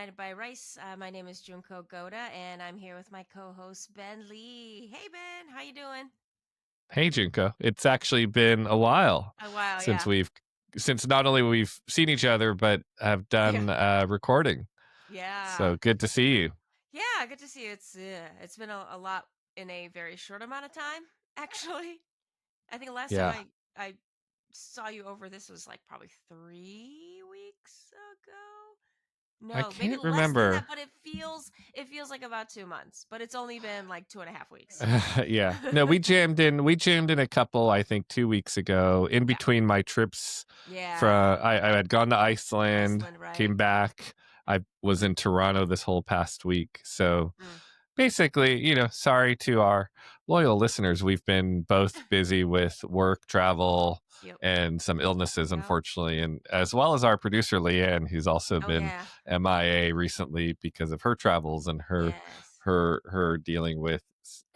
United by Rice. My name is Junko Goda, and I'm here with my co-host Ben Lee. Hey Ben, how you doing? Hey Junko, it's actually been a while A while, since yeah, since not only we've seen each other but have yeah, done recording. yeah, So good to see you. yeah. Good to see you. It's been a lot in a very short amount of time. Actually, I think the last time Yeah, I saw you over this was like probably 3 weeks ago. I No, maybe can't less than that, remember. but it feels like about 2 months. But it's only been like 2.5 weeks. Yeah, no, we jammed in a couple. I think 2 weeks ago, in Yeah, between my trips. yeah. I had gone to Iceland, Iceland, right? came back. I was in Toronto this whole past week, so Mm. basically, sorry to our loyal listeners. We've been both busy with work, travel, Yep. and some illnesses, Yep. unfortunately, and as well as our producer Leanne, who's also Oh been yeah. MIA recently because of her travels and Yes. her dealing with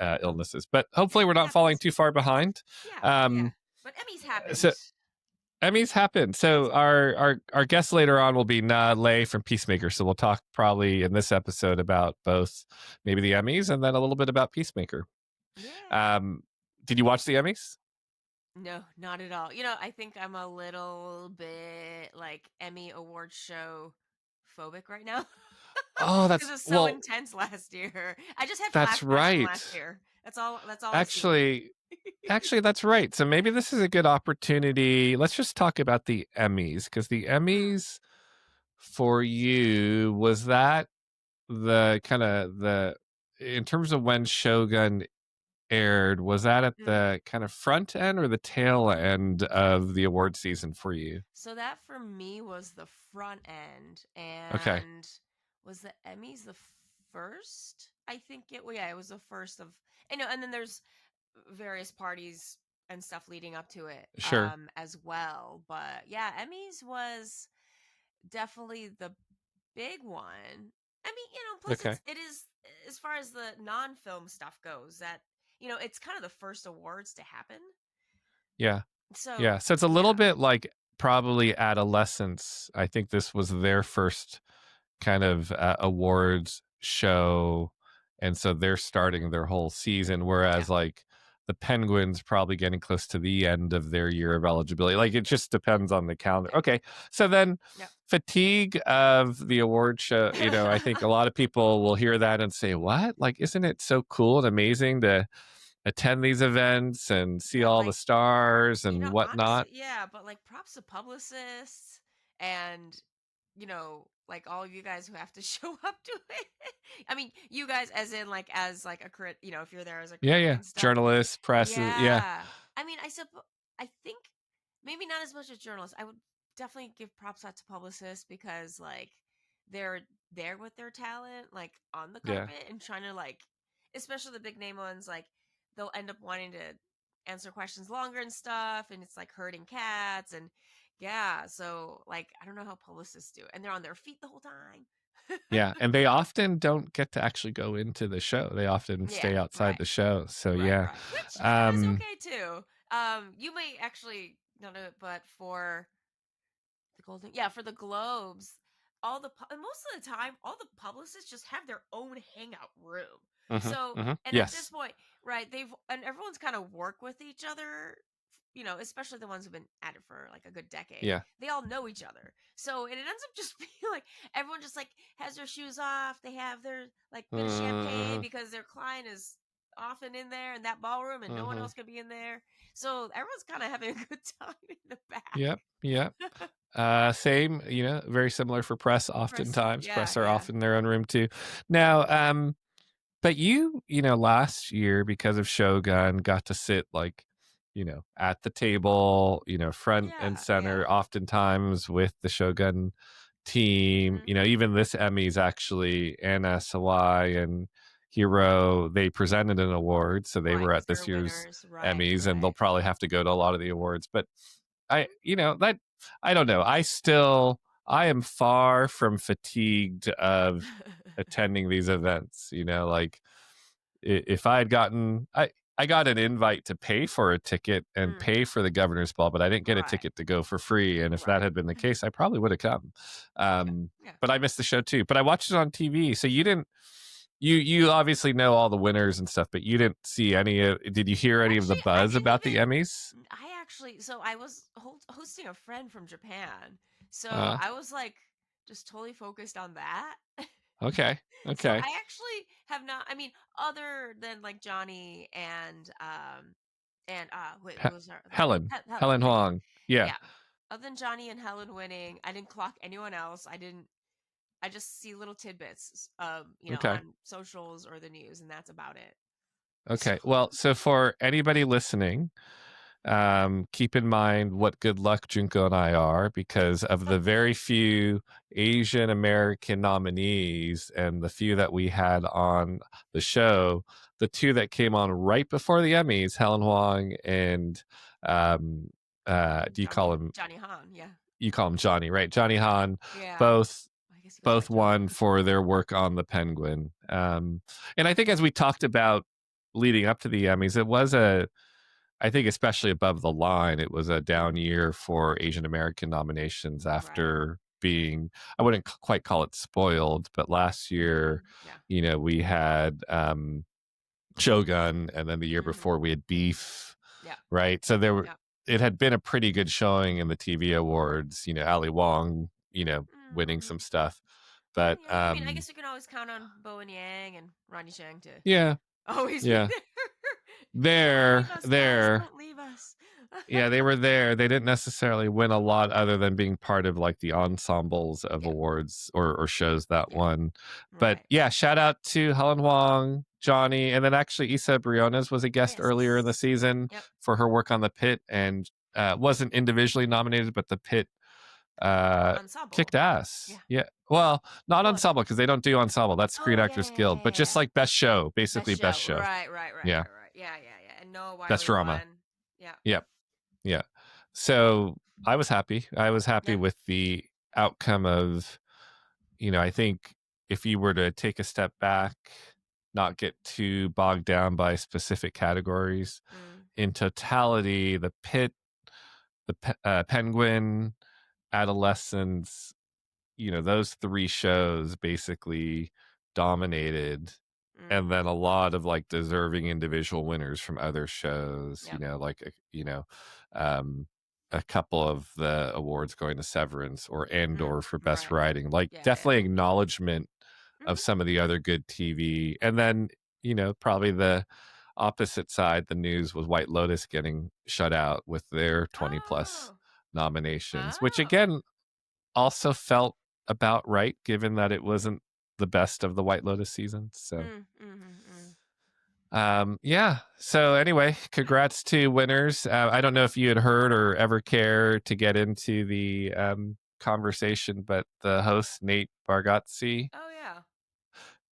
illnesses. But hopefully, we're It not falling happens. too far behind. Yeah. Yeah. Um, But Emmy's happened. so Emmys happen. That's So our guest later on will be Na Lei from Peacemaker. So we'll talk probably in this episode about both maybe the Emmys and then a little bit about Peacemaker. yeah. Um, did you watch the Emmys? No, not at all. I think I'm a little bit like Emmy award show phobic right now Oh, because that's it's so well, intense last year. I just had that's flashbacks from last right. year. That's all I see. Actually, actually, that's right. So maybe this is a good opportunity. Let's just talk about the Emmys because the Mm, Emmys for you was that the kind of the in terms of when Shogun aired, was that at mm. the kind of front end or the tail end of the award season for you? So that for me was the front end, Okay, and was the Emmys the first? I think well, yeah, it was the first of, and then there's various parties and stuff leading up to it, sure. as well. But yeah, Emmys was definitely the big one. I mean, plus Okay. it is, as far as the non-film stuff goes, that it's kind of the first awards to happen. Yeah. So Yeah. So it's a little yeah, bit like probably adolescence. I think this was their first kind of awards show. And so they're starting their whole season. yeah, Whereas like the Penguins probably getting close to the end of their year of eligibility. Like it just depends on the calendar. yeah, Okay. So then yeah. fatigue of the award show, I think a lot of people will hear that and say, what? Like, isn't it so cool and amazing to attend these events and see But all the like, stars and honestly, whatnot? yeah, but like props to publicists and like all of you guys who have to show up to it. I mean, you guys as in like as like a crit, if you're there as a Yeah, critic yeah. and stuff. Journalists, press, yeah, Yeah. I mean, I think maybe not as much as journalists. I would definitely give props out to publicists because like they're there with their talent like on the yeah. carpet and trying to like, especially the big name ones, like they'll end up wanting to answer questions longer and stuff, and it's like herding cats. And yeah, so like I don't know how publicists do it, and they're on their feet the whole time. Yeah, and they often don't get to actually go into the show. They often Yeah, stay outside right. the show. So Right, yeah. right. Which is Um okay too. You may actually not know it, but for the golden, yeah, for the globes, and most of the time, all the publicists just have their own hangout room. So, and at this yes. point, right, and everyone's kind of work with each other. Especially the ones who've been at it for like a good decade. Yeah. They all know each other, so it ends up just being like everyone just like has their shoes off. They have their like bit of champagne Mhm. because their client is often in there in that ballroom, and no one Mhm. else could be in there. So everyone's kind of having a good time in the back. Yep, yep. Same, very similar for press Press, oftentimes. yeah, Press are yeah. often in their own room too. Now, but last year because of Shogun got to sit like, at the table, front and Yeah, center, yeah. oftentimes with the Shogun team. Mhm. Even this Emmys actually, Anna Sawai and Hiro, they presented an award. So they Right, were because at 'cause they're this year's winners. Right, Emmys and they'll right. probably have to go to a lot of the awards. But that I don't know. I am far from fatigued of attending these events. Like if I had gotten, I got an invite to pay for a ticket and Mm, pay for the governor's ball, but I didn't get a right. ticket to go for free. And if that Right. had been the case, I probably would have come. Yeah. Um, Yeah. but I missed the show too. But I watched it on TV. So you didn't. You obviously know all the winners and stuff, but you didn't see any of. Did you hear any of the Actually, I buzz didn't about the even. Emmys? I actually, so I was hosting a friend from Japan. So Uh, I was like just totally focused on that. okay, So okay. I actually have not, I mean, other than like Johnny and wait, He- who was our other one? Helen. Helen Thank you. Huang. Yeah. Yeah. Other than Johnny and Helen winning, I didn't clock anyone else. I just see little tidbits Okay. on socials or the news, and that's about it. So Okay. Well, so for anybody listening, keep in mind what good luck Junko and I are because of the very few Asian American nominees and the few that we had on the show. The two that came on right before the Emmys, Helen Huang and um, do you call him? Johnny Han, yeah. You call him Johnny, right? Johnny Han. Yeah. Both I guess he goes by both Johnny won Han. for their work on the Penguin. And I think as we talked about leading up to the Emmys, it was I think especially above the line, it was a down year for Asian American nominations Right. after being, I wouldn't quite call it spoiled, but last year, Yeah. we had Shogun, and then the year Mhm. before we had Beef, Yeah. right? So Yeah. it had been a pretty good showing in the TV awards, Ali Wong, winning Mhm. some stuff. And But yeah, I mean, I guess we can always count on Bo and Yang and Ronnie Chang to yeah, always be yeah. there. Don't leave There, us, guys. there. Don't leave us. Yeah, they were there. They didn't necessarily win a lot other than being part of like the ensembles of Yeah. awards or shows that Yeah. won. But Right. yeah, shout out to Helen Huang, Johnny, and then actually Issa Briones was a guest earlier in the Yes. season Yep. for her work on the Pit and wasn't individually nominated, but the Pit Ensemble. kicked ass. Yeah. Yeah. Well, not Well, ensemble because they don't do ensemble. That's Screen oh yeah, Actors yeah, yeah, Guild, but yeah, just yeah. like best show, Best basically best show. show. Right, right, right, Yeah. right, right. Yeah, yeah, yeah. And Noah Best Wiley drama. won. Yeah. Yeah. Yeah. So I was happy. I was happy Yeah. with the outcome of, I think if you were to take a step back, not get too bogged down by specific categories, Mm. in totality, the Pit, Penguin, Adolescence, those three shows basically dominated. Mm. And then a lot of like deserving individual winners from other shows, Yep. like, um, a couple of the awards going to Severance or Andor for best Right. writing, like Yeah, yeah. definitely acknowledgement of Mhm. some of the other good TV. And then, probably the opposite side, the news was White Lotus getting shut out with their 20 plus Oh. nominations, which Oh. again also felt about right given that it wasn't the best of the White Lotus season. So Mm. Mhm. Mm. yeah. So anyway, congrats to winners. I don't know if you had heard or ever care to get into the conversation, but the host Nate Bargatze Oh yeah.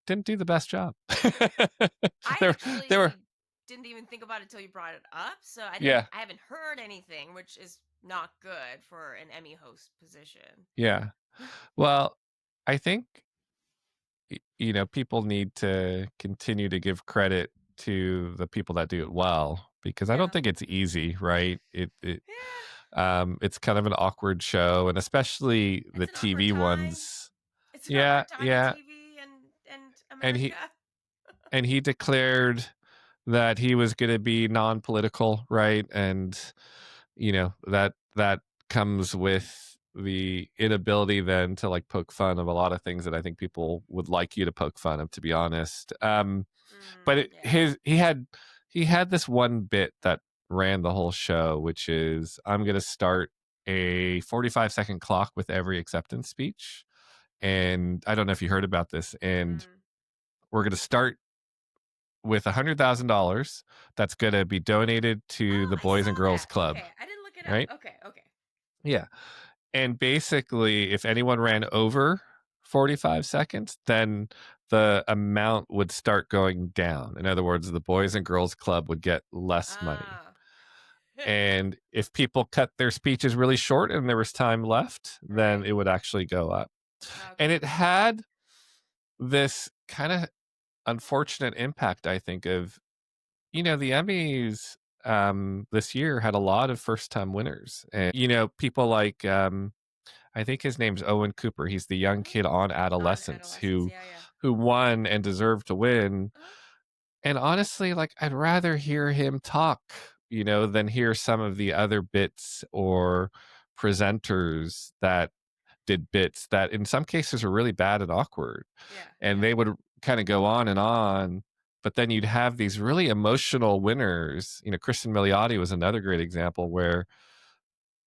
didn't do the best job. I there there were actually didn't even think about it till you brought it up, so yeah, I haven't heard anything, which is not good for an Emmy host position. yeah. Well, I think people need to continue to give credit to the people that do it well because I don't Yeah. think it's easy, right? Yeah. It's kind of an awkward show, and especially the It's an awkward TV time. ones. It's an Yeah, awkward time in yeah, TV and and America. he declared that he was going to be non-political, right? And that comes with the inability then to like poke fun of a lot of things that I think people would like you to poke fun of, to be honest. But Yeah. he had this one bit that ran the whole show, which is I'm going to start a 45-second clock with every acceptance speech. And I don't know if you heard about this. And Mm. we're going to start with $100,000 that's going to be donated to Oh, the I saw Boys and Girls that. Club, Okay, I didn't look it up. right? Okay, okay. Yeah. And basically, if anyone ran over 45 seconds, then the amount would start going down. In other words, the Boys and Girls Club would get less money. Ah. And if people cut their speeches really short and there was time left, then Right. it would actually go up. And Okay. it had this kind of unfortunate impact, I think, of the Emmys this year had a lot of first time winners. And people like I think his name's Owen Cooper. He's the young Uh-huh. kid on On Adolescence adolescence, who yeah, yeah. won and deserved to win. Uh-huh. And honestly, like I'd rather hear him talk, than hear some of the other bits or presenters that did bits that in some cases are really bad and awkward. Yeah, And yeah. they would kind of go on and on. But then you'd have these really emotional winners. Kristen Milioti was another great example where,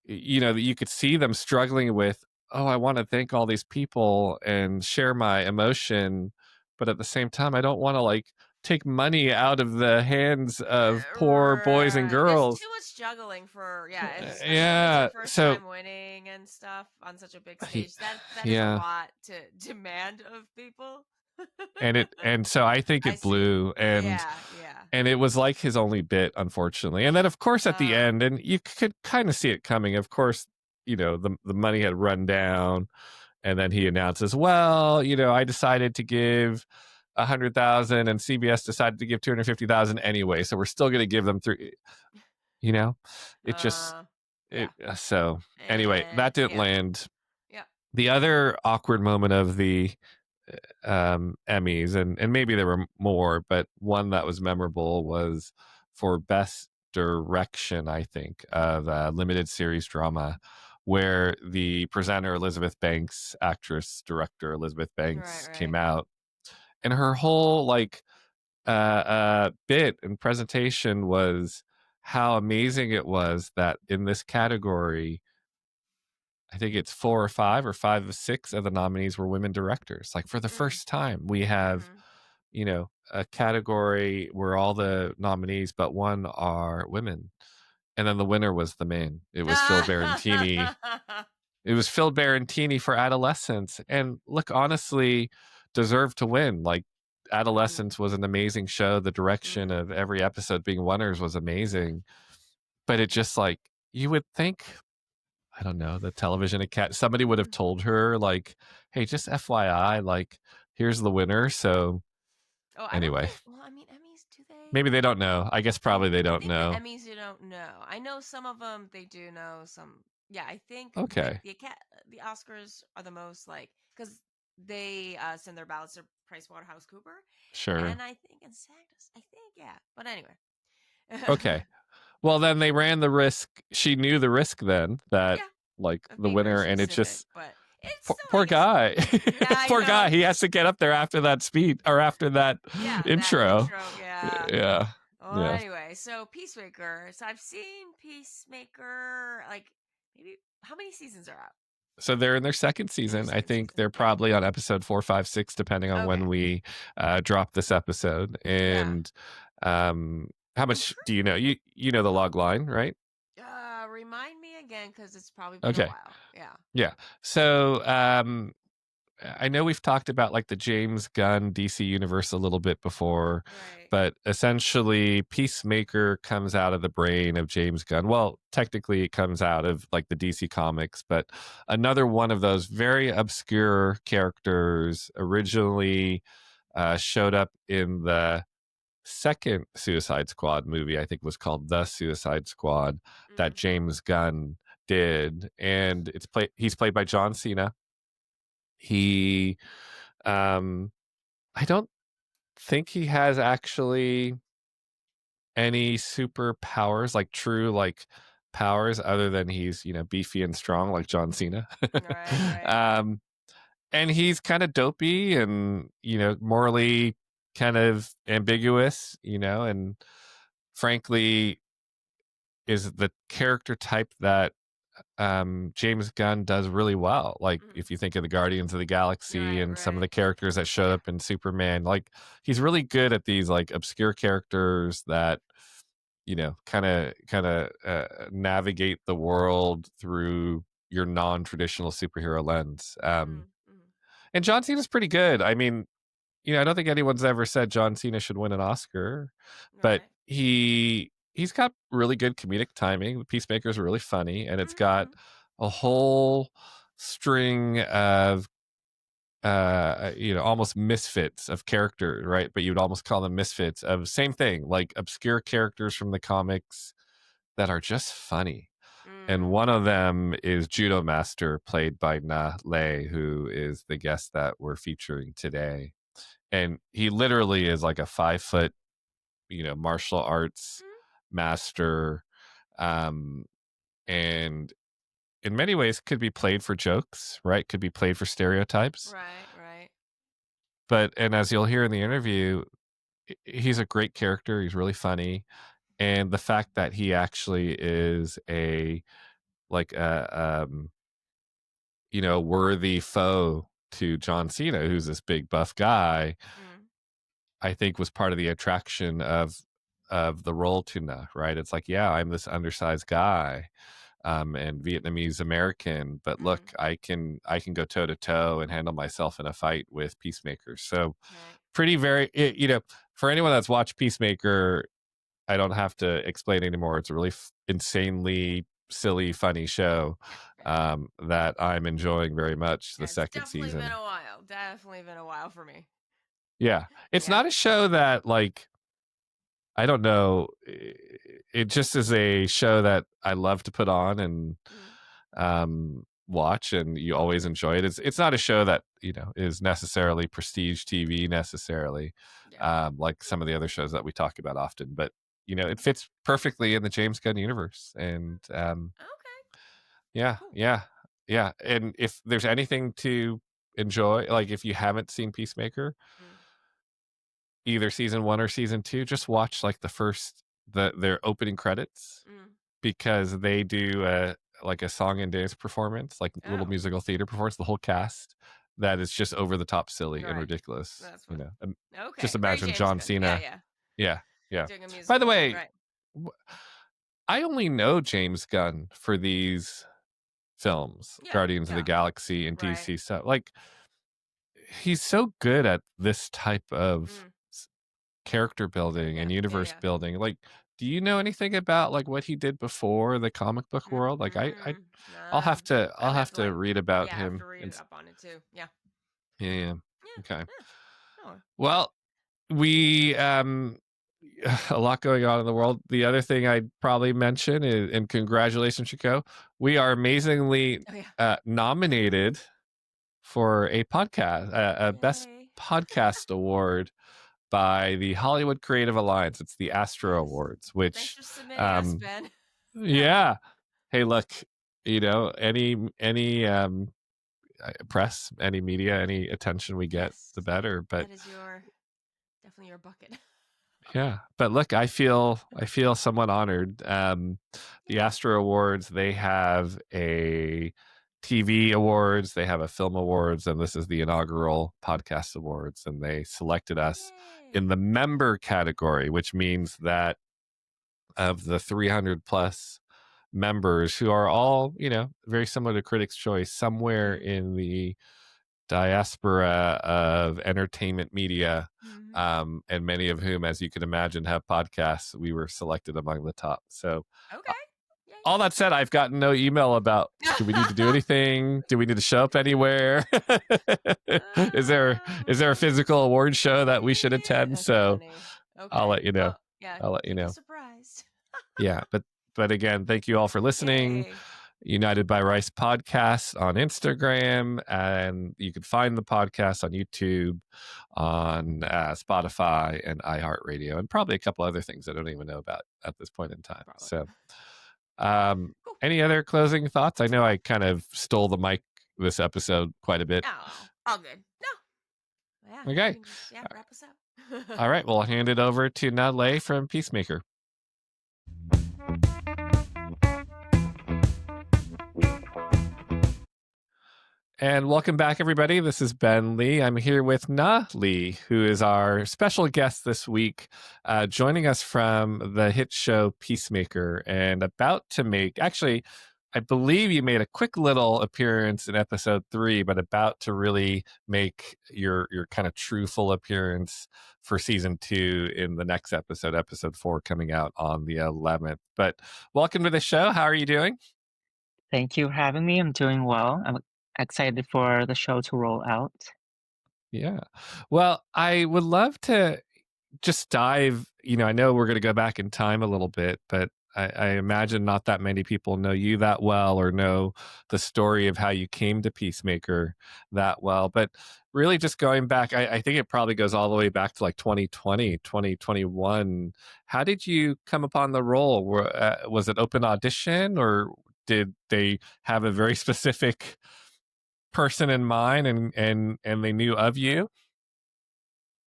you could see them struggling with, oh, I want to thank all these people and share my emotion. But at the same time, I don't want to like take money out of the hands of poor boys and Right. There's too girls. much juggling for, yeah, especially if it's your Yeah. first So, time winning and stuff on such a big he- stage. That is a yeah. lot to demand of people. And so I think I it see. blew, and Yeah, yeah. it was like his only bit, unfortunately. And then of course at the Uh, end, and you could kind of see it coming, of course, the money had run down, and then he announces, well, I decided to give 100,000 and CBS decided to give 250,000 anyway, so we're still going to give them three. you know it just yeah. it so anyway, that didn't Yeah. land. Yeah. The other awkward moment of the Emmys, and maybe there were more, but one that was memorable was for best direction, I think, of a limited series drama, where the presenter Elizabeth Banks, actress director Elizabeth Right, Banks, came right. out, and her whole like bit and presentation was how amazing it was that in this category, I think it's 4 or 5 or 5 of 6 of the nominees were women directors. Like for the Mm. first time, we have, Mhm. a category where all the nominees but one are women. And then the winner was the man. It was Phil Barantini. It was Phil Barantini for Adolescence. And look, honestly, deserved to win. Like Mhm. Adolescence was an amazing show. The direction Mhm. of every episode being winners was amazing. But it just like you would think, I don't know, the television academy, somebody would have Mhm. told her like, hey, just FYI, like here's the winner. So Oh, I don't anyway, think, well, I mean, Emmys, do they? maybe they don't know. I guess probably they I don't think the know. Emmys you don't know. I know some of them they do know. Some, yeah. I think like Okay, the Oscars are the most like because they send their ballots to PricewaterhouseCooper, sure. and I think in SAG, I think, yeah. But anyway, Okay. Well, then they ran the risk. She knew the risk then that yeah, like of the being very winner, and it specific, just but it's poor, still, I poor guess, guy. yeah, I Poor guy. know, He has to get up there after that speech or after that yeah, that intro. intro, yeah. Yeah. Well, Yeah. anyway, so Peacemaker. So I've seen Peacemaker. Like maybe how many seasons are out? So they're in their second Their season. I second think season. they're Yeah. probably on episode 4, 5, 6, depending on when Okay. we drop this episode. Yeah. And how I'm much do you know? You know the log line, right? remind me again because it's probably been a Okay. while. Yeah. Yeah. So I know we've talked about like the James Gunn DC universe a little bit before, Right. but essentially Peacemaker comes out of the brain of James Gunn. Well, technically it comes out of like the DC comics, but another one of those very obscure characters originally showed up in the second Suicide Squad movie, I think was called The Suicide Squad, that Mm. James Gunn did, and he's played by John Cena. He I don't think he has actually any superpowers, like true like powers, other than he's, beefy and strong like John Cena. Right. Right. um and he's kind of dopey and, morally kind of ambiguous, and frankly is the character type that James Gunn does really well. Like Mm. if you think of the Guardians of the Galaxy Right. and some of the Right. characters that showed Yeah. up in Superman, like he's really good at these like obscure characters that kind of navigate the world through your non-traditional superhero lens. Mm. Mm. And John Cena's pretty good. I mean, I don't think anyone's ever said John Cena should win an Oscar, but Right. he's got really good comedic timing. Peacemaker's really funny, and it's Mm-hmm. got Mm-hmm. a whole string of almost misfits of character, right? But you would almost call them misfits of same thing, like obscure characters from the comics that are just funny. And Mm. one of them is Judo Master, played by Na Lei, who is the guest that we're featuring today. And he literally is like a 5 foot, martial arts Mm. master. Um, and in many ways could be played for jokes, right? Could be played for stereotypes. Right, right. And as you'll hear in the interview, he's a great character. He's really funny. And the fact that he actually is a like a worthy foe to John Cena, who's this big buff guy, Mm. I think was part of the attraction of the role tuna, right? It's like, yeah, I'm this undersized guy, and Vietnamese American, but look, Mm. I can go toe to toe and handle myself in a fight with Peacemaker. So Right. pretty for anyone that's watched Peacemaker, I don't have to explain anymore. It's a really insanely silly, funny show Yeah, yeah. that I'm enjoying very much. The Yeah, it's second definitely been season, a while. Definitely been a while for me. yeah, it's Yeah. not a show that like I don't know. It just is a show that I love to put on and Mm. watch, and you always enjoy it. It's not a show that is necessarily prestige TV necessarily, Yeah. like some of the other shows that we talk about often. But it fits perfectly in the James Gunn universe, and Okay. yeah, Cool. yeah, yeah. And if there's anything to enjoy, like if you haven't seen Peacemaker, Mm. either season 1 or season 2, just watch like their opening credits, Mm. because they do like a song and dance performance, like little Oh. musical theater performance, the whole cast, that is just over the top silly and Right. ridiculous, That's fun. just Okay. Very imagine James John Gunn. Yeah, Cena. yeah. Yeah, yeah. Doing a By the musical. way, Right. w- I only know James Gunn for these films, Yeah, Guardians of the yeah. Galaxy and Right. DC stuff. Like, he's so good at this type of Mm. character building Yeah, and yeah, universe yeah. building. Like, do you know anything about like what he did before the comic book world? Like, Mm-mm. I'll Nah. have to I I'll would have have to to like, read about yeah, I have him to read and up on it too. Yeah. yeah, yeah. Yeah. Okay. Yeah. Oh. Well, we a lot going on in the world. The other thing I'd probably mention is, and congratulations, Chico, we are amazingly Oh yeah. nominated for a podcast, a best Yay. podcast award by the Hollywood Creative Alliance. It's the Astro Nice. Awards, Thanks which, for submitting us, um, Ben. yeah. Hey, look, any press, any media, any attention we get, Yes. the better. But That is your definitely your bucket. yeah, but look, I feel somewhat honored. The Yay. Astro Awards, they have a TV awards, they have a film awards, and this is the inaugural podcast awards, and they selected us in Yay. the member category, which means that of the 300 plus members who are all, very similar to Critics' Choice, somewhere Mm. in the diaspora of entertainment media, Mm-hmm. and many of whom, as you can imagine, have podcasts. We were selected among the top. So, uh, Okay. Yay. all that said, I've gotten no email about, do we need to do anything? Do we need to show up anywhere? is there is there a Oh, physical award show that we should yeah, attend? that's So funny. I'll Okay. let you know. Well, yeah, I'll let you keep me know. surprised. Yeah, but again, thank you all for listening. Yay. United by Rice podcast on Instagram, and you can find the podcast on YouTube, on Spotify and iHeartRadio, and probably a couple other things I don't even know about at this point in time. Probably. So, Cool. any other closing thoughts? I know I kind of stole the mic this episode quite a bit. Oh, all good. No. Yeah, you Okay, can just wrap us up. all right. Well, I'll hand it over to Natalie from Peacemaker. And welcome back, everybody. This is Ben Lee. I'm here with Na Lee, who is our special guest this week, joining us from the hit show Peacemaker, and about to make, actually, I believe you made a quick little appearance in episode 3, but about to really make your kind of true full appearance for season 2 in the next episode 4, coming out on the 11th. But welcome to the show. How are you doing? Thank you for having me. I'm doing well. I'm excited for the show to roll out. Yeah. Well, I would love to just dive, I know we're going to go back in time a little bit, but I imagine not that many people know you that well or know the story of how you came to Peacemaker that well. But really, just going back, I think it probably goes all the way back to like 2020, 2021. How did you come upon the role? Was it open audition, or did they have a very specific person in mind, and they knew of you?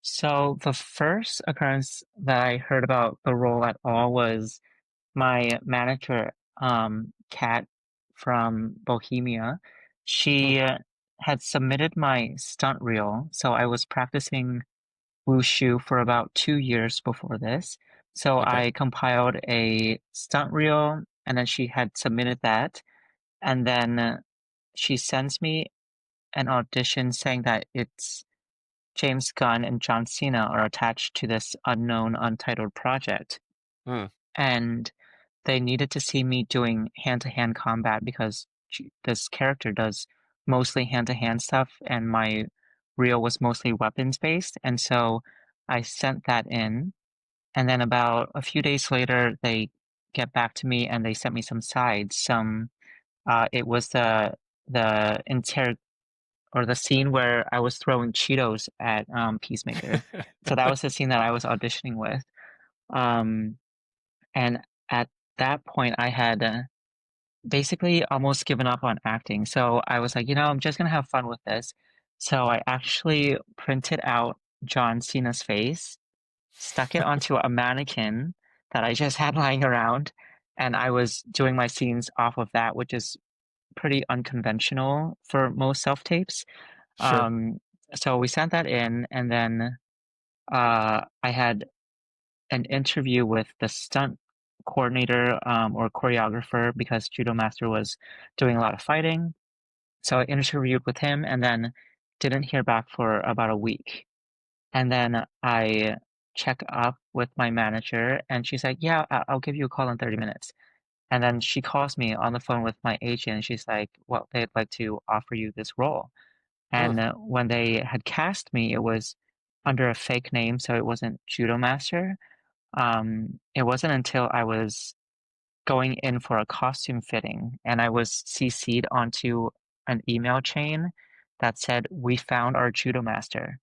So the first occurrence that I heard about the role at all was my manager, Kat from Bohemia. Hmm, She had submitted my stunt reel, so I was practicing wushu for about 2 years before this. So okay. I compiled a stunt reel, and then she had submitted that, and then she sends me an audition saying that it's James Gunn and John Cena are attached to this unknown, untitled project, Hmm, and they needed to see me doing hand-to-hand combat because this character does mostly hand-to-hand stuff, and my reel was mostly weapons-based, and so I sent that in, and then about a few days later, they get back to me and they sent me some sides. It was the inter or the scene where I was throwing Cheetos at Peacemaker. So that was the scene that I was auditioning with. Um, and at that point, I had basically almost given up on acting. So I was like, I'm just gonna have fun with this. So I actually printed out John Cena's face, stuck it onto a mannequin that I just had lying around, and I was doing my scenes off of that, which is pretty unconventional for most self tapes. sure. So we sent that in, and then I had an interview with the stunt coordinator or choreographer because Judo Master was doing a lot of fighting. So I interviewed with him, and then didn't hear back for about a week. And then I check up with my manager, and she's like, "Yeah, I'll give you a call in 30 minutes." And then she calls me on the phone with my agent, and she's like, "Well, they'd like to offer you this role." Hmm. And when they had cast me, it was under a fake name, so it wasn't Judo Master. It wasn't until I was going in for a costume fitting and I was CC'd onto an email chain that said, "We found our Judo Master."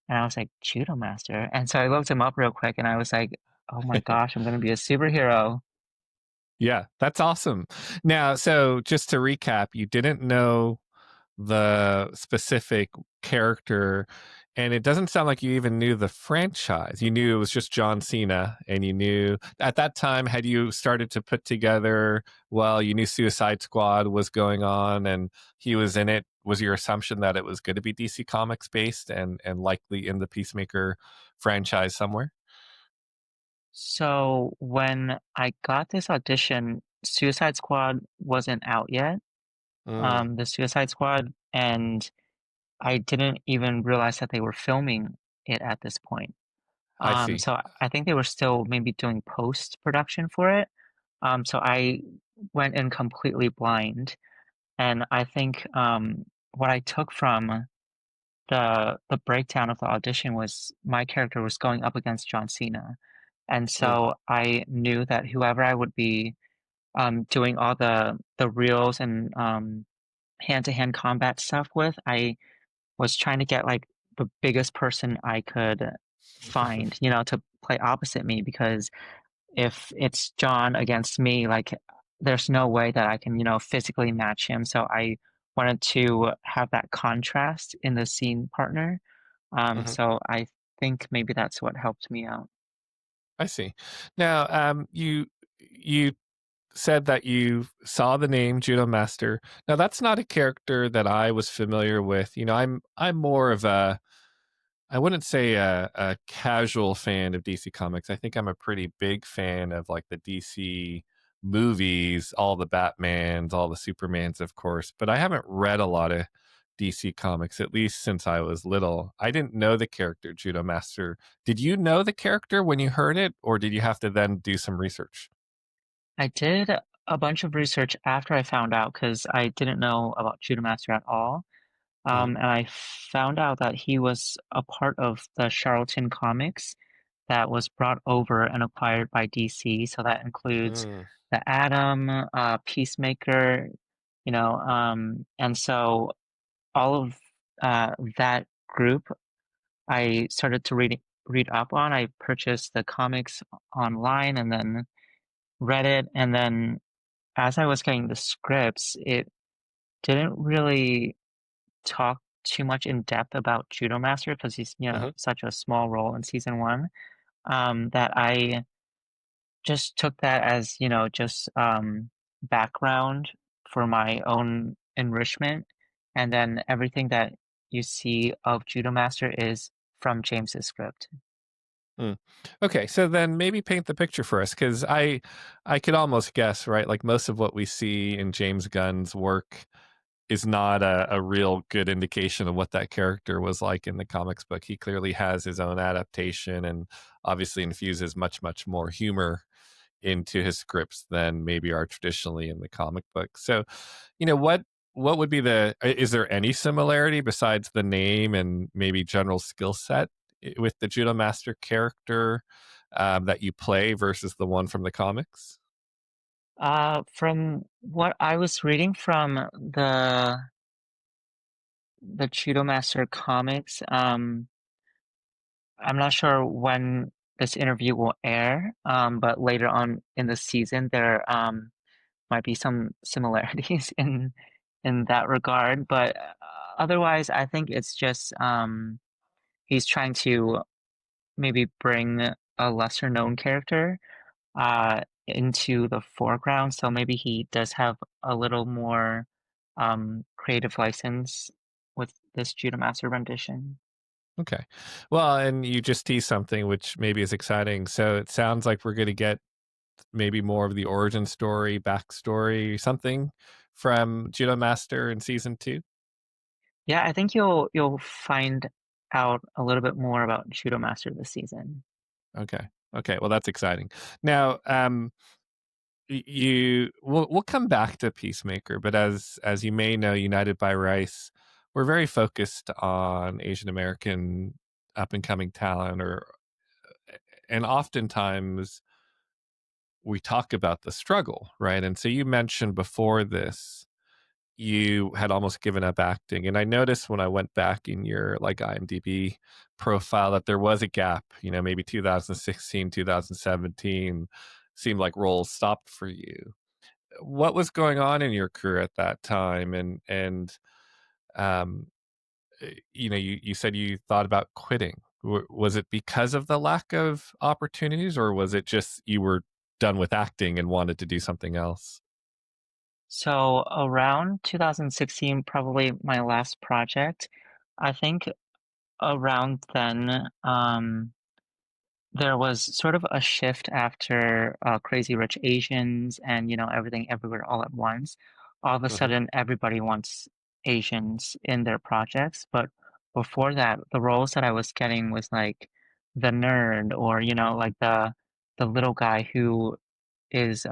And I was like, "Judo Master?" And so I looked him up real quick and I was like, "Oh my gosh, I'm going to be a superhero." Yeah, that's awesome. Now, so just to recap, you didn't know the specific character, and it doesn't sound like you even knew the franchise. You knew it was just John Cena, and you knew at that time, had you started to put together, well, you knew Suicide Squad was going on and he was in it. Was your assumption that it was going to be DC Comics based and likely in the Peacemaker franchise somewhere? So when I got this audition, Suicide Squad wasn't out yet. Mm, The Suicide Squad, and I didn't even realize that they were filming it at this point. I see. So I think they were still maybe doing post-production for it. So I went in completely blind, and I think what I took from the breakdown of the audition was my character was going up against John Cena, and Mm, so I knew that whoever I would be doing all the reels and hand-to-hand combat stuff with, I was trying to get like the biggest person I could find, to play opposite me because if it's John against me, like there's no way that I can, physically match him. So I wanted to have that contrast in the scene partner. mhm. So I think maybe that's what helped me out. I see. Now, you said that you saw the name Judo Master. Now, that's not a character that I was familiar with. I'm more of a, I wouldn't say a casual fan of DC Comics. I think I'm a pretty big fan of like the DC movies, all the Batmans, all the Supermans, of course. But I haven't read a lot of DC Comics, at least since I was little. I didn't know the character Judo Master. Did you know the character when you heard it, or did you have to then do some research? I did a bunch of research after I found out because I didn't know about Judo Master at all. Mhm. And I found out that he was a part of the Charlton comics that was brought over and acquired by DC. So that includes Mm. the Atom, Peacemaker, and so all of that group I started to read up on. I purchased the comics online and then read it, and then as I was getting the scripts, it didn't really talk too much in depth about Judo Master because he's, Mhm. such a small role in season one, that I just took that as, just background for my own enrichment. And then everything that you see of Judo Master is from James's script. Mm. Okay, so then maybe paint the picture for us, because I could almost guess, right? Like most of what we see in James Gunn's work is not a real good indication of what that character was like in the comics book. He clearly has his own adaptation and obviously infuses much, much more humor into his scripts than maybe are traditionally in the comic book. So, what would be is there any similarity besides the name and maybe general skill set with the Judo Master character that you play versus the one from the comics? From what I was reading from the Judo Master comics, I'm not sure when this interview will air, but later on in the season, there might be some similarities in that regard. But otherwise, I think it's just he's trying to maybe bring a lesser known character into the foreground. So maybe he does have a little more creative license with this Judo Master rendition. Okay. Well, and you just teased something which maybe is exciting. So it sounds like we're going to get maybe more of the origin story, backstory, something from Judo Master in season two. Yeah, I think you'll find out a little bit more about Judo Master this season. Okay. Okay. Well, that's exciting. Now, we'll come back to Peacemaker, but as you may know, United by Rice, we're very focused on Asian American up and coming talent, and oftentimes we talk about the struggle, right? And so you mentioned before this you had almost given up acting. And I noticed when I went back in your like IMDb profile that there was a gap, maybe 2016, 2017 seemed like roles stopped for you. What was going on in your career at that time? And um, you said you thought about quitting. Was it because of the lack of opportunities, or was it just you were done with acting and wanted to do something else? So around 2016, probably my last project, I think around then, there was sort of a shift after Crazy Rich Asians and everything everywhere all at once. All of a Hmm. sudden, everybody wants Asians in their projects. But before that, the roles that I was getting was like the nerd or like the little guy who is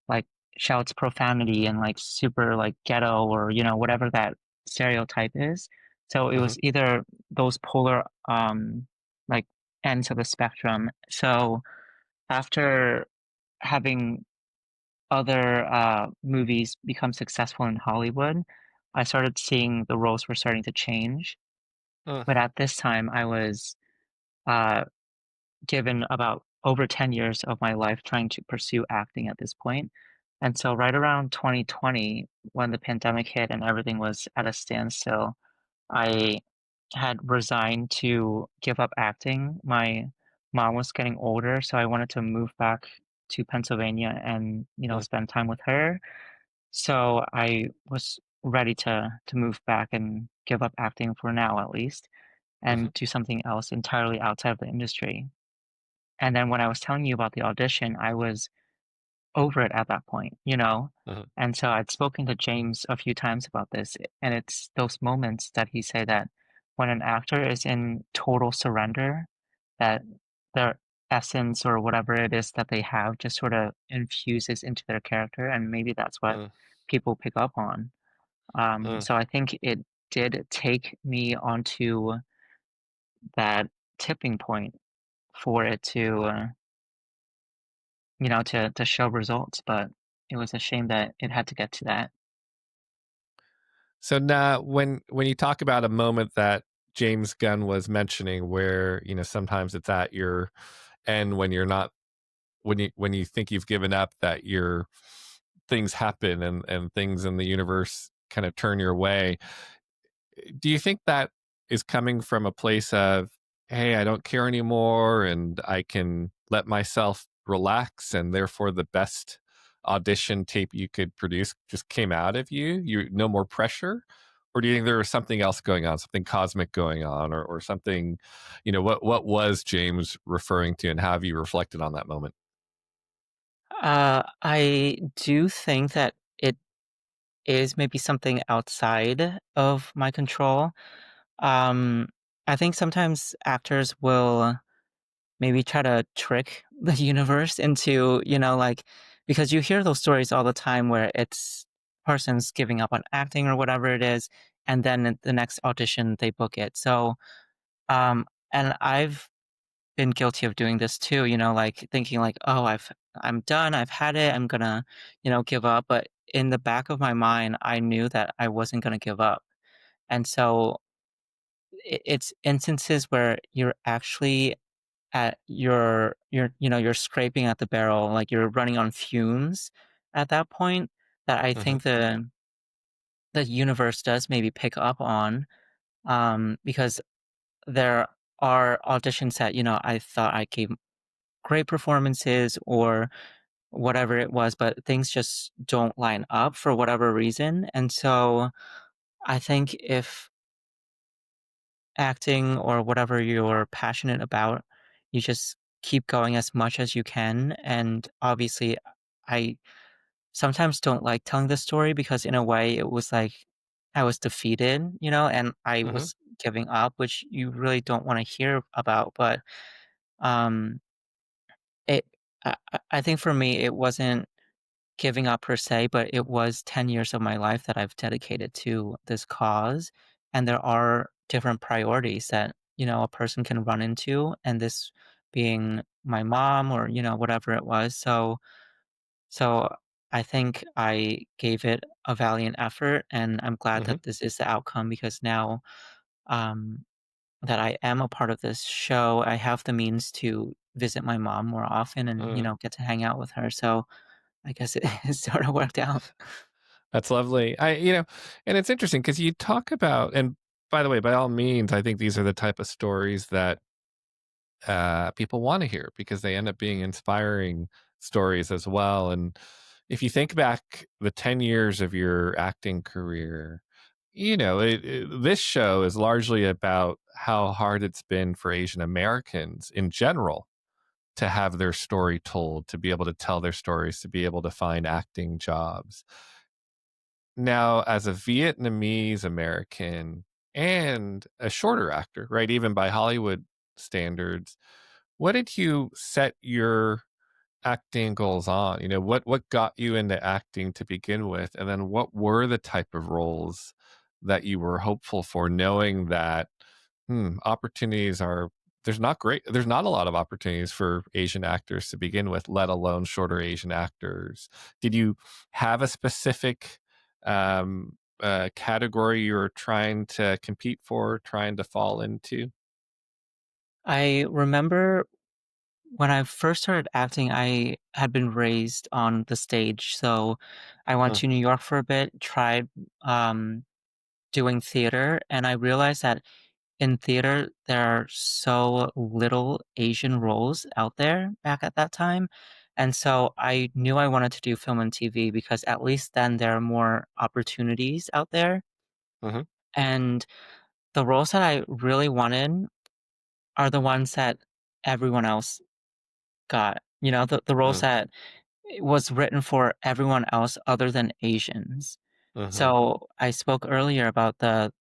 like shouts profanity and like super like ghetto or whatever that stereotype is. So it Hmm. was either those polar like ends of the spectrum. So after having other movies become successful in Hollywood, I started seeing the roles were starting to change. Mm. But at this time, I was uh, given about over 10 years of my life trying to pursue acting at this point. And so, right around 2020, when the pandemic hit and everything was at a standstill, I had resigned to give up acting. My mom was getting older, so I wanted to move back to Pennsylvania and, Mm. spend time with her. So I was ready to move back and give up acting for now, at least, Mhm, and do something else entirely outside of the industry. And then when I was telling you about the audition, I was over it at that point. mhm, And so I'd spoken to James a few times about this, and it's those moments that he said that when an actor is in total surrender, that their essence or whatever it is that they have just sort of infuses into their character, and maybe that's what mm, people pick up on. mm, So I think it did take me onto that tipping point for it to, to show results, but it was a shame that it had to get to that. So now, when you talk about a moment that James Gunn was mentioning, where sometimes it's at your end when you're not when you think you've given up, that your things happen and things in the universe kind of turn your way. Do you think that is coming from a place of, hey, I don't care anymore and I can let myself relax, and therefore the best audition tape you could produce just came out of you? You no more pressure? Or do you think there was something else going on, something cosmic going on, or something, what was James referring to, and how have you reflected on that moment? I do think that it is maybe something outside of my control. Um, I think sometimes actors will maybe try to trick the universe into, like, because you hear those stories all the time where it's person's giving up on acting or whatever it is, and then at the next audition they book it. So, and I've been guilty of doing this too, like thinking like, oh, I'm done, I've had it, I'm gonna, give up. But in the back of my mind, I knew that I wasn't gonna give up. And so it's instances where you're actually at you're scraping at the barrel, like you're running on fumes at that point, that I Hmm. think the universe does maybe pick up on, because there are auditions that, I thought I gave great performances or whatever it was, but things just don't line up for whatever reason. And so I think if acting or whatever you're passionate about, you just keep going as much as you can. And obviously, I sometimes don't like telling the story because, in a way, it was like I was defeated, and I Hmm. was giving up, which you really don't want to hear about. But um, it, I think for me, it wasn't giving up per se, but it was 10 years of my life that I've dedicated to this cause. And there are different priorities that, a person can run into, and this being my mom or, whatever it was. So I think I gave it a valiant effort, and I'm glad Hmm. that this is the outcome because now, um, that I am a part of this show, I have the means to visit my mom more often and, Hmm. get to hang out with her. So I guess it, it sort of worked out. That's lovely. And it's interesting because you talk about, and by the way, by all means, I think these are the type of stories that people want to hear because they end up being inspiring stories as well. And if you think back the 10 years of your acting career, this show is largely about how hard it's been for Asian Americans in general to have their story told, to be able to tell their stories, to be able to find acting jobs. Now, as a Vietnamese American and a shorter actor, right, even by Hollywood standards, what did you set your acting goals on? What got you into acting to begin with? And then what were the type of roles that you were hopeful for, knowing that opportunities are there's not a lot of opportunities for Asian actors to begin with, let alone shorter Asian actors. Did you have a specific category you were trying to compete for, trying to fall into? I remember when I first started acting, I had been raised on the stage. So I went Mm, to New York for a bit, tried doing theater, and I realized that in theater, there are so little Asian roles out there back at that time. And so I knew I wanted to do film and TV because at least then there are more opportunities out there. mhm, And the roles that I really wanted are the ones that everyone else got. The roles mm, that was written for everyone else other than Asians. mhm, So I spoke earlier about the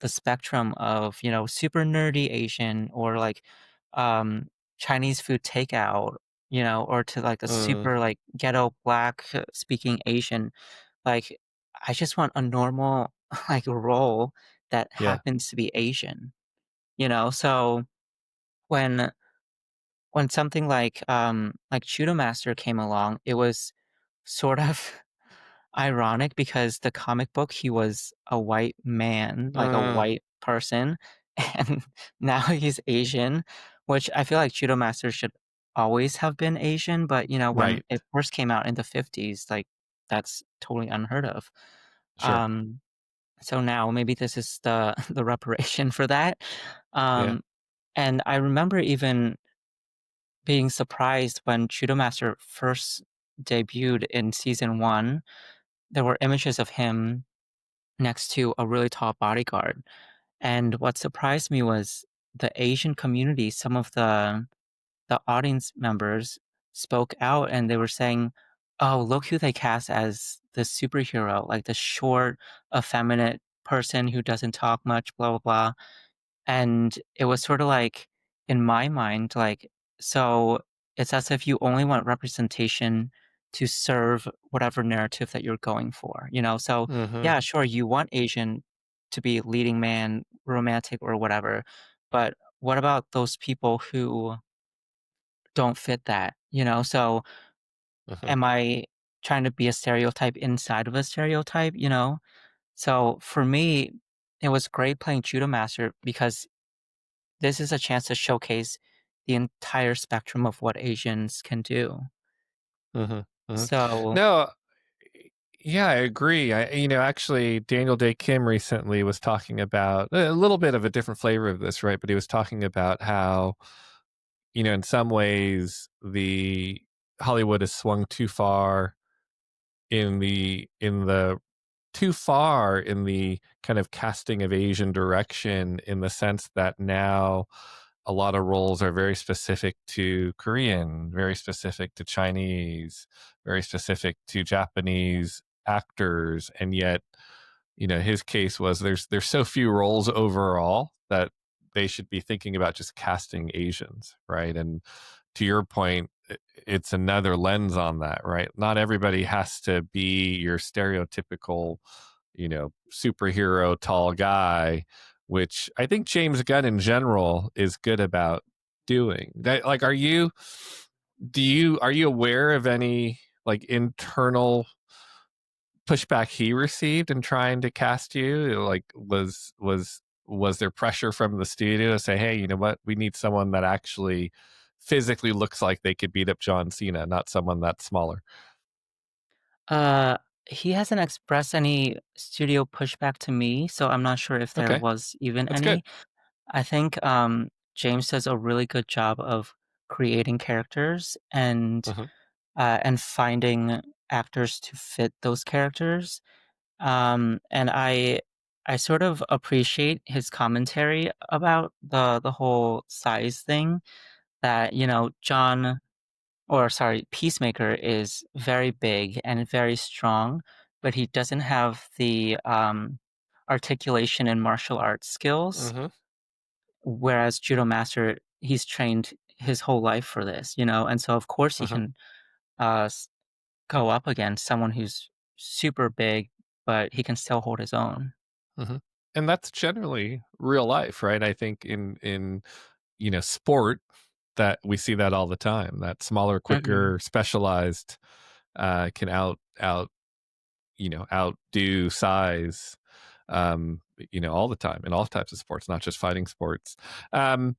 spectrum of, super nerdy Asian or like Chinese food takeout, or to like a mm, super like ghetto black speaking Asian. Like I just want a normal like role that Yeah. happens to be Asian, you know? So when something like Judo Master came along, it was sort of ironic because the comic book, he was a white man, like a Mm, white person, and now he's Asian, which I feel like Judo Master should always have been Asian, but, you know, when right. it first came out in the 50s, like, that's totally unheard of. Sure. Um, so now maybe this is the the reparation for that. Yeah. Um, and I remember even being surprised when Judo Master first debuted in season 1, there were images of him next to a really tall bodyguard. And what surprised me was the Asian community, some of the audience members spoke out and they were saying, "Oh, look who they cast as the superhero, like the short, effeminate person who doesn't talk much, blah blah blah." And it was sort of like, in my mind, like, so it's as if you only want representation to serve whatever narrative that you're going for, you know? So, Mhm. yeah, sure, you want Asian to be leading man, romantic or whatever, but what about those people who don't fit that, you know? So, Mhm. am I trying to be a stereotype inside of a stereotype, you know? So, for me, it was great playing Judo Master because this is a chance to showcase the entire spectrum of what Asians can do. Mhm. Mhm. So No, yeah, I agree. Actually, Daniel Day Kim recently was talking about a little bit of a different flavor of this, right? But he was talking about how, in some ways, the Hollywood has swung too far in the too far in the kind of casting of Asian direction, in the sense that now a lot of roles are very specific to Korean, very specific to Chinese, very specific to Japanese actors, and yet, his case was there's so few roles overall that they should be thinking about just casting Asians, right? And to your point, it's another lens on that, right? Not everybody has to be your stereotypical, superhero tall guy, which I think James Gunn in general is good about doing. That, like, are you aware of any like internal pushback he received in trying to cast you? Like, was there pressure from the studio to say, hey, you know what, we need someone that actually physically looks like they could beat up John Cena, not someone that's smaller? Uh, he hasn't expressed any studio pushback to me, so I'm not sure if there Okay, was even that's good. any. I think, James does a really good job of creating characters Hmm. and finding actors to fit those characters. And I sort of appreciate his commentary about the whole size thing that, you know, Peacemaker is very big and very strong, but he doesn't have the articulation and martial arts skills. Hmm. Whereas Judo Master, he's trained his whole life for this, you know, and so of course he Hmm. can s- go up against someone who's super big, but he can still hold his own. Hmm. And that's generally real life, right? I think in sport, that we see that all the time, that smaller, Hmm. quicker, specialized can outdo size, all the time in all types of sports, not just fighting sports. um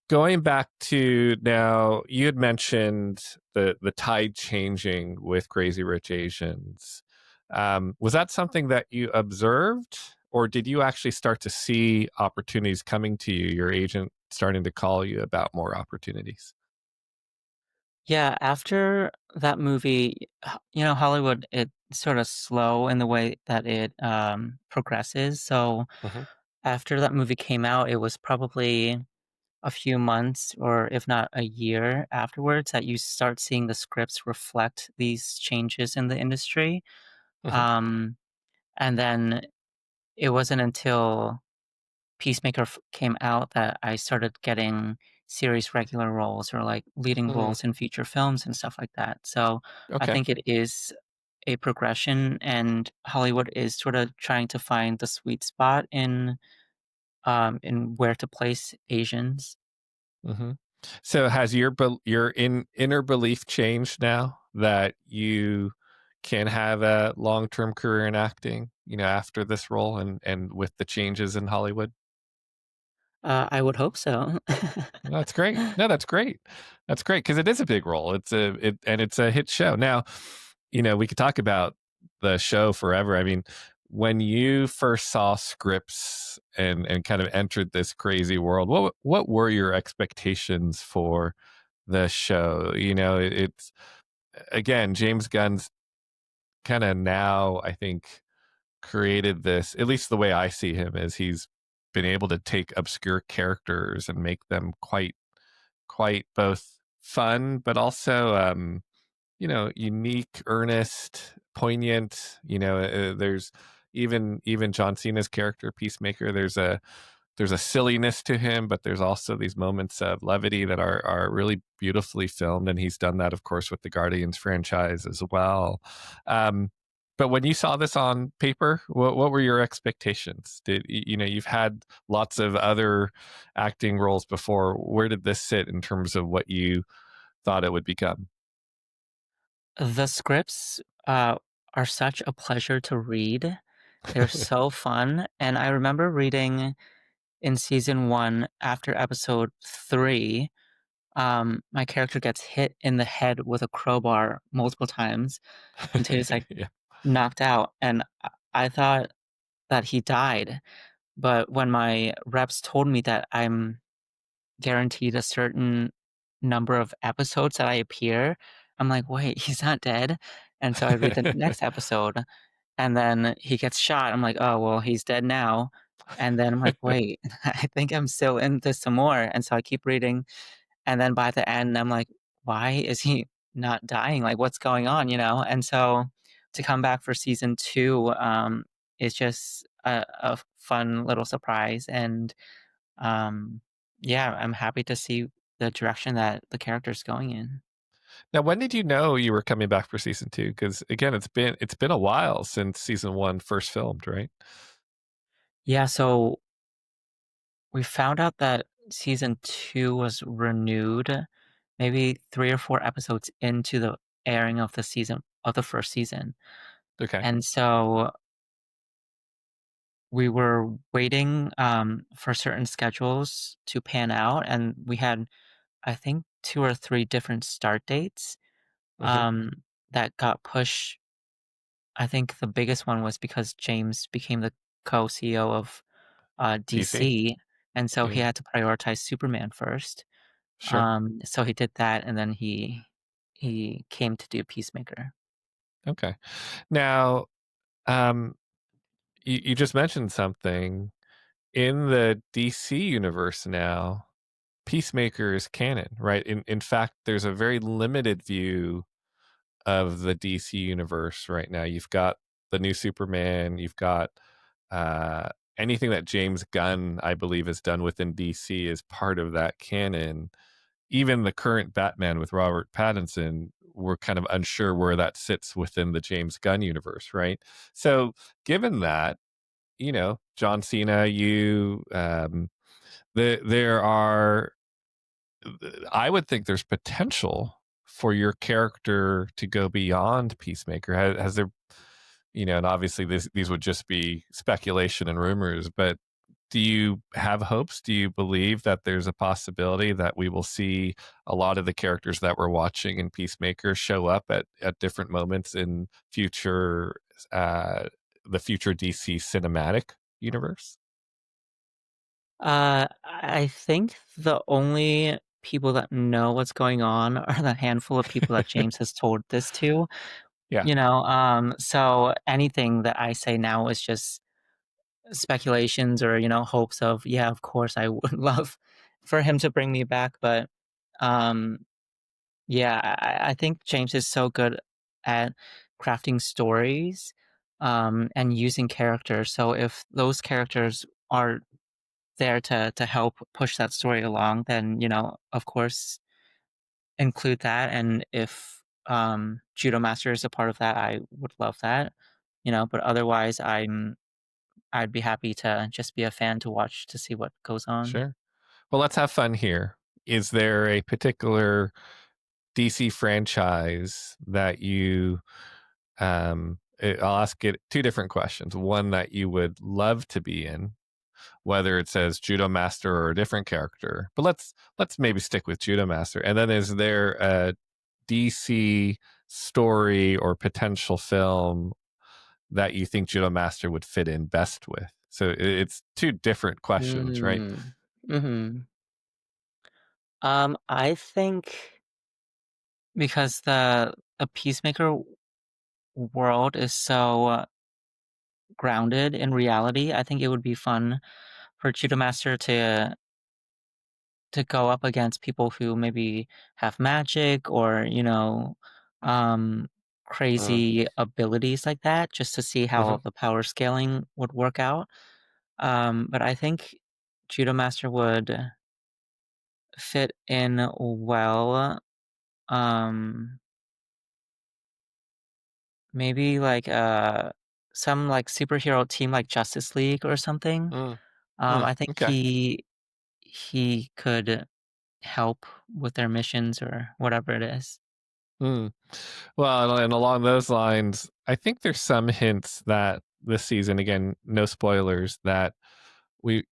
Going back to now, you had mentioned the tide changing with Crazy Rich Asians. Was that something that you observed, or did you actually start to see opportunities coming to you, your agent starting to call you about more opportunities? Yeah, after that movie, you know, Hollywood, it's sort of slow in the way that it progresses. So Hmm. after that movie came out, it was probably a few months or if not a year afterwards that you start seeing the scripts reflect these changes in the industry. Hmm. Um, and then it wasn't until Peacemaker came out that I started getting series regular roles or like leading Hmm. roles in feature films and stuff like that. So I Okay. think it is a progression, and Hollywood is sort of trying to find the sweet spot in where to place Asians. Hmm. So has your inner belief changed now that you can have a long-term career in acting, after this role and with the changes in Hollywood? I would hope so. That's great. No, that's great. That's great because it is a big role. It's a hit show. Now, we could talk about the show forever. I mean, when you first saw scripts and kind of entered this crazy world, what were your expectations for the show? It's again, James Gunn's kind of now, I think, created this, at least the way I see him, is he's been able to take obscure characters and make them quite both fun, but also, unique, earnest, poignant. There's even John Cena's character, Peacemaker. There's a silliness to him, but there's also these moments of levity that are really beautifully filmed, and he's done that, of course, with the Guardians franchise as well. Um, but when you saw this on paper, what were your expectations? You've had lots of other acting roles before. Where did this sit in terms of what you thought it would become? The scripts are such a pleasure to read. They're so fun, and I remember reading in season 1 after episode 3, my character gets hit in the head with a crowbar multiple times until he's, like, Yeah. knocked out, and I thought that he died, but when my reps told me that I'm guaranteed a certain number of episodes that I appear, I'm like, "Wait, he's not dead?" And so I read the next episode, and then he gets shot. I'm like, "Oh, well, he's dead now." And then I'm like, "Wait, I think I'm still in this some more." And so I keep reading, and then by the end, I'm like, "Why is he not dying? Like, what's going on?" And so to come back for season 2, is just a fun little surprise, and um, yeah, I'm happy to see the direction that the character's going in. Now, when did you know you were coming back for season 2? Because again, it's been a while since season 1 first filmed, right? Yeah, so we found out that season 2 was renewed maybe 3 or 4 episodes into the airing of the first season. Okay. And so we were waiting, for certain schedules to pan out, and we had, I think, 2 or 3 different start dates, Hmm. that got pushed. I think the biggest one was because James became the co-CEO of, DC. DC, and so he Yeah. had to prioritize Superman first. Sure. So he did that, and then he came to do Peacemaker. Okay. Now, um, you just mentioned something in the DC universe now. Peacemaker is canon, right? In fact, there's a very limited view of the DC universe right now. You've got the new Superman, you've got uh, anything that James Gunn, I believe, has done within DC is part of that canon. Even the current Batman with Robert Pattinson, we're kind of unsure where that sits within the James Gunn universe, right? So, given that, John Cena, there are, I would think there's potential for your character to go beyond Peacemaker. Has there, and obviously these would just be speculation and rumors, but do you have hopes? Do you believe that there's a possibility that we will see a lot of the characters that we're watching in Peacemaker show up at different moments in uh, the future DC cinematic universe? I think the only people that know what's going on are the handful of people that James has told this to, Yeah. so anything that I say now is just speculations or, hopes of, yeah, of course, I would love for him to bring me back, but, um, yeah, I think James is so good at crafting stories, and using characters, so if those characters are there to help push that story along, then, of course, include that, and if Judo Master is a part of that, I would love that, but otherwise I'd be happy to just be a fan to watch to see what goes on. Sure. Well, let's have fun here. Is there a particular DC franchise that I'll ask it two different questions. One that you would love to be in, whether it says Judo Master or a different character. But let's maybe stick with Judo Master. And then is there a DC story or potential film that you think Judo Master would fit in best with? So it's two different questions, right? Mm. Mhm. I think because the Peacemaker world is so grounded in reality, I think it would be fun for Judo Master to go up against people who maybe have magic or, um, crazy abilities like that, just to see how Mm-hmm. the power scaling would work out. But I think Judo Master would fit in well. Um, Maybe like some like superhero team like Justice League or something. I think Okay. he could help with their missions or whatever it is. Mm. Well, and along those lines, I think there's some hints that this season, again, no spoilers, that we,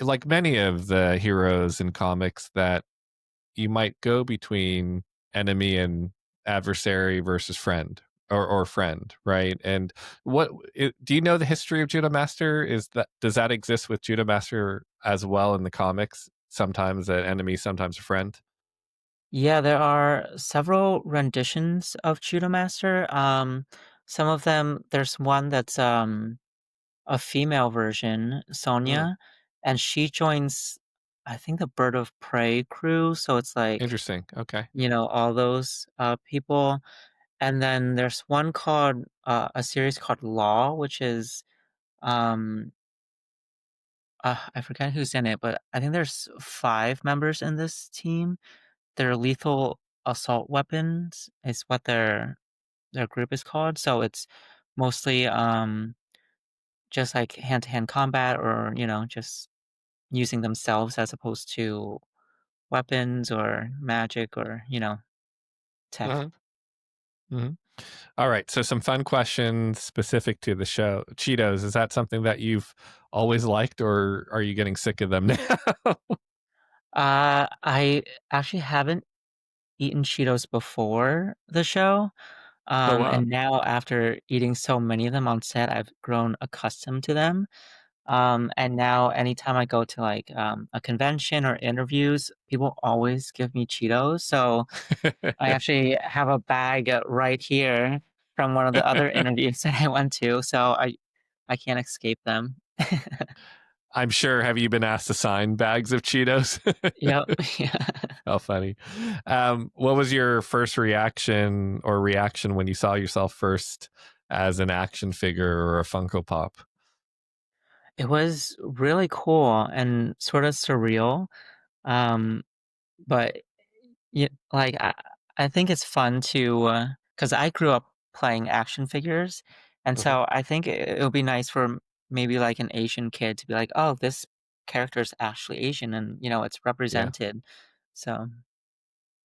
like many of the heroes in comics, that you might go between enemy and adversary versus friend or friend, right? And do you know the history of Judo Master? Does that exist with Judo Master as well in the comics? Sometimes an enemy, sometimes a friend. Yeah, there are several renditions of Judo Master. Some of them, there's one that's a female version, Mm, Sonia, and she joins, I think, the Bird of Prey crew. So it's like, interesting. Okay. all those people. And then there's one called a series called Law, which is um I forget who's in it, but I think there's 5 members in this team. Their lethal assault weapons is what their group is called. So it's mostly just like hand-to-hand combat or, just using themselves as opposed to weapons or magic or, tech. Uh-huh. Mhm. All right. So some fun questions specific to the show. Cheetos, is that something that you've always liked, or are you getting sick of them now? I actually haven't eaten Cheetos before the show. Oh wow. And now after eating so many of them on set, I've grown accustomed to them. And now anytime I go to like a convention or interviews, people always give me Cheetos. So I actually have a bag right here from one of the other interviews that I went to. So I can't escape them. I'm sure. Have you been asked to sign bags of Cheetos? Yep. Yeah. How funny. What was your first reaction when you saw yourself first as an action figure or a Funko Pop? It was really cool and sort of surreal. Um, but yeah, like I think it's fun to because I grew up playing action figures, and Mhm. so I think it would be nice for maybe like an Asian kid to be like, "Oh, this character is actually Asian," and it's Yeah. represented. So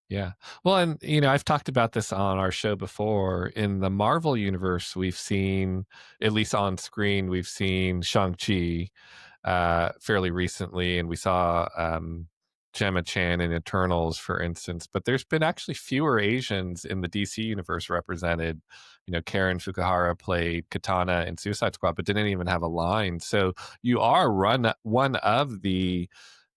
Yeah. Well, and I've talked about this on our show before. In the Marvel universe, we've seen, at least on screen, we've seen Shang-Chi fairly recently, and we saw Gemma Chan in Eternals, for instance. But there's been actually fewer Asians in the DC universe represented. Karen Fukuhara played Katana in Suicide Squad, but didn't even have a line. So you are one of the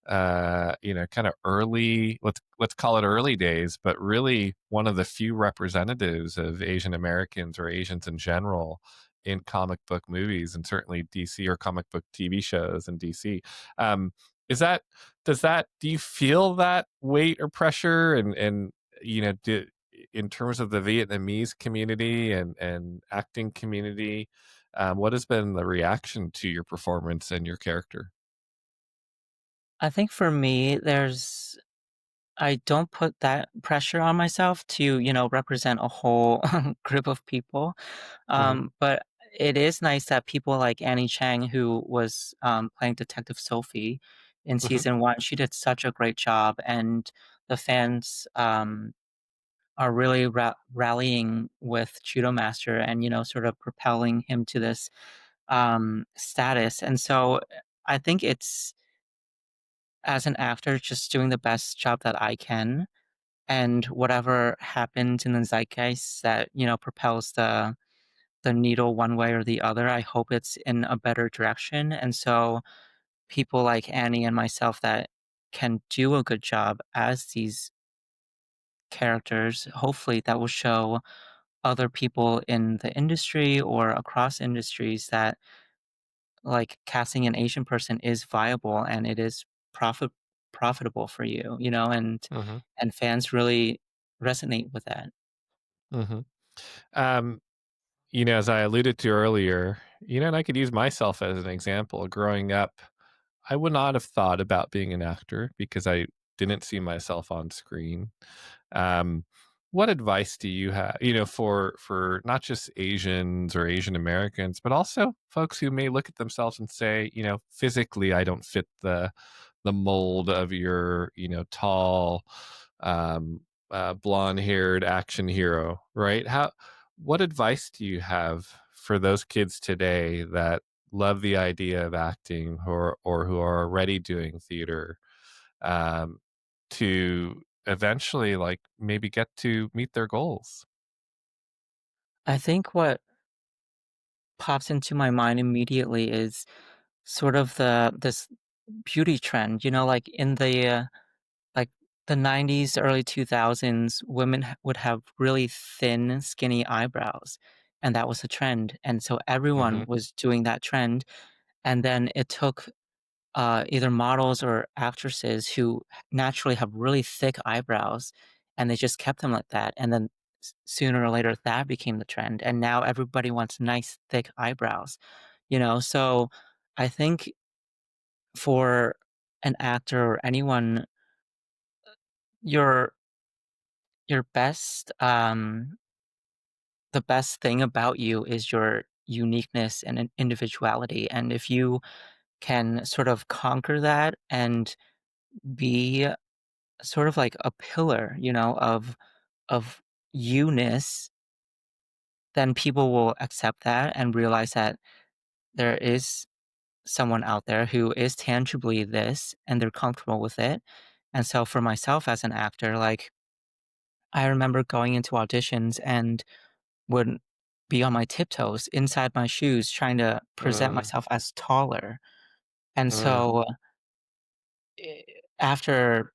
kind of early, let's call it early days, but really one of the few representatives of Asian Americans or Asians in general in comic book movies, and certainly DC, or comic book TV shows in DC. Um, is that do you feel that weight or pressure, and in terms of the Vietnamese community and acting community, what has been the reaction to your performance and your character? I think for me, there's I don't put that pressure on myself to, represent a whole group of people. Mhm, But it is nice that people like Annie Chang, who was playing Detective Sophie in mhm, season one, she did such a great job, and the fans are really rallying with Judo Master and sort of propelling him to this status. And so I think it's as an actor just doing the best job that I can, and whatever happens in the zeitgeist that propels the needle one way or the other, I hope it's in a better direction. And so people like Annie and myself that can do a good job as these characters, hopefully that will show other people in the industry or across industries that like casting an Asian person is viable and it is profitable for you, mhm, and fans really resonate with that. mhm. Um, as I alluded to earlier, and I could use myself as an example. Growing up, I would not have thought about being an actor because I didn't see myself on screen. Um, what advice do you have, for not just Asians or Asian Americans, but also folks who may look at themselves and say, physically, I don't fit the mold of your, tall, um, blonde-haired action hero, right? What advice do you have for those kids today that love the idea of acting or who are already doing theater, um, to eventually like maybe get to meet their goals? I think what pops into my mind immediately is sort of this beauty trend, like in like the 90s, early 2000s, women would have really thin, skinny eyebrows, and that was a trend. And so everyone Mhm, was doing that trend. And then it took either models or actresses who naturally have really thick eyebrows, and they just kept them like that. And then sooner or later, that became the trend. And now everybody wants nice, thick eyebrows, So I think for an actor or anyone, your your best the best thing about you is your uniqueness and individuality. And if you can sort of conquer that and be sort of like a pillar, of you-ness, then people will accept that and realize that there is someone out there who is tangibly this and they're comfortable with it. And so for myself as an actor, like I remember going into auditions and would be on my tiptoes inside my shoes trying to present mm, myself as taller. And mm, so after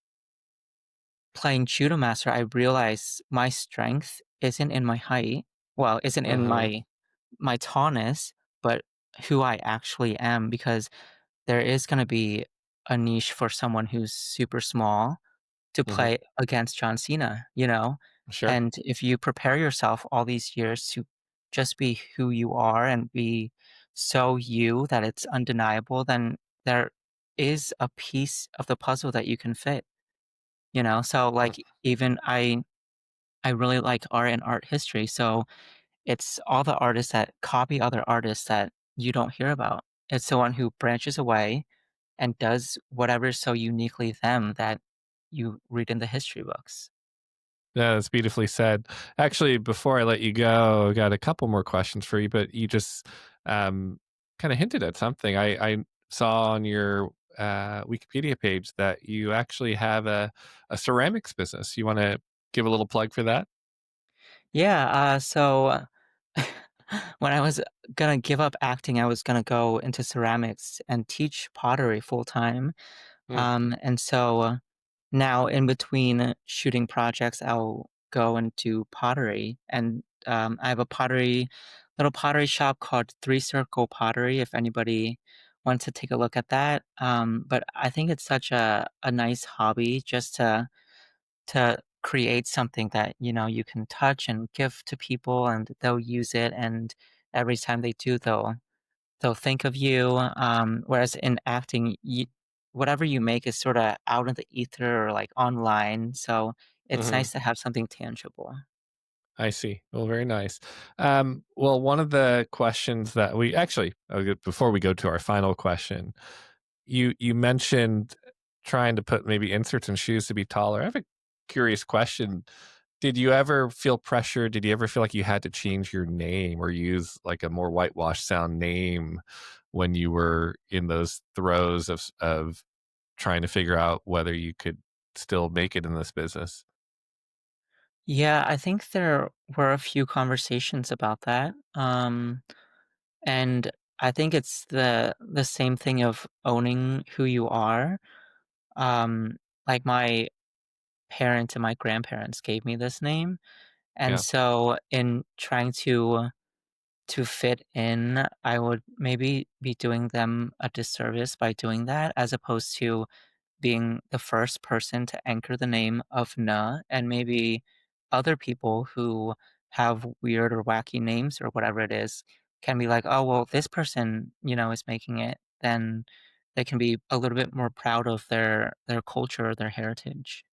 playing Judo Master, I realized my strength isn't in my height. Well, isn't in mhm, my tallness, but who I actually am, because there is going to be a niche for someone who's super small to mhm, play against John Cena. sure. And if you prepare yourself all these years to just be who you are and be so you that it's undeniable, then there is a piece of the puzzle that you can fit. So Mm, like even I really like art and art history. So it's all the artists that copy other artists that you don't hear about. It's the one who branches away and does whatever is so uniquely them that you read in the history books. yeah, that's beautifully said. Actually, before I let you go, I got a couple more questions for you, but you just um, kind of hinted at something. I saw on your Wikipedia page that you actually have a ceramics business. You want to give a little plug for that? Yeah, so when I was gonna give up acting, I was gonna go into ceramics and teach pottery full time. Mm, And so now in between shooting projects, I'll go and do pottery. And I have a little pottery shop called Three Circle Pottery, if anybody wants to take a look at that. But I think it's such a nice hobby just to create something that, you can touch and give to people and they'll use it. And every time they do, they'll think of you. Whereas in acting, whatever you make is sort of out in the ether or like online. So it's Hmm. nice to have something tangible. I see. Well, very nice. Well, one of the questions that we actually, before we go to our final question, you mentioned trying to put maybe inserts in shoes to be taller. I have a curious question. Did you ever feel pressure? Did you ever feel like you had to change your name or use like a more whitewashed sound name when you were in those throes of trying to figure out whether you could still make it in this business? Yeah, I think there were a few conversations about that. And I think it's the same thing of owning who you are. Um, like my parents and my grandparents gave me this name, and Yeah. so in trying to fit in, I would maybe be doing them a disservice by doing that, as opposed to being the first person to anchor the name of Na, and maybe other people who have weird or wacky names or whatever it is can be like, oh, well, this person, is making it. Then they can be a little bit more proud of their culture or their heritage.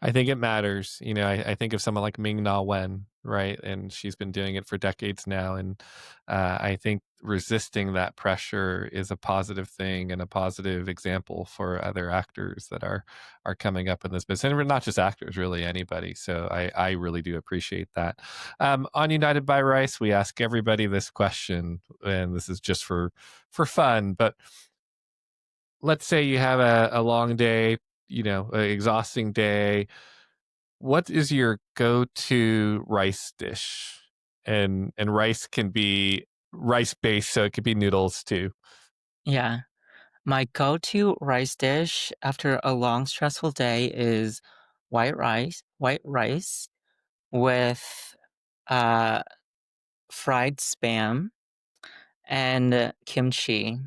I think it matters. I think of someone like Ming Na Wen, right? And she's been doing it for decades now. And I think resisting that pressure is a positive thing and a positive example for other actors that are coming up in this business. And not just actors, really anybody. So I really do appreciate that. On United by Rice, we ask everybody this question, and this is just for fun, but let's say you have a long day, an exhausting day. What is your go-to rice dish? And rice can be rice based, so it could be noodles too. Yeah. My go-to rice dish after a long, stressful day is white rice with uh, fried spam and kimchi.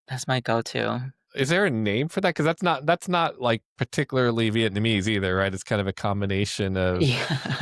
That's my go-to. Is there a name for that? Because that's not like particularly Vietnamese either, right? It's kind of a combination Yeah.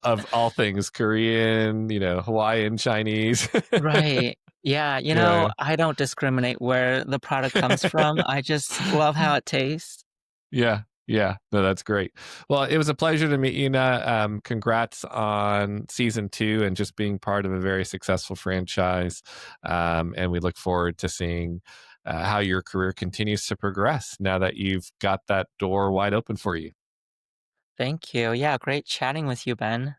of all things Korean, Hawaiian, Chinese. Right. Yeah, Yeah. I don't discriminate where the product comes from. I just love how it tastes. Yeah. Yeah. No, that's great. Well, it was a pleasure to meet you, Na. Congrats on season 2 and just being part of a very successful franchise. And we look forward to seeing how your career continues to progress now that you've got that door wide open for you. Thank you. Yeah, great chatting with you, Ben.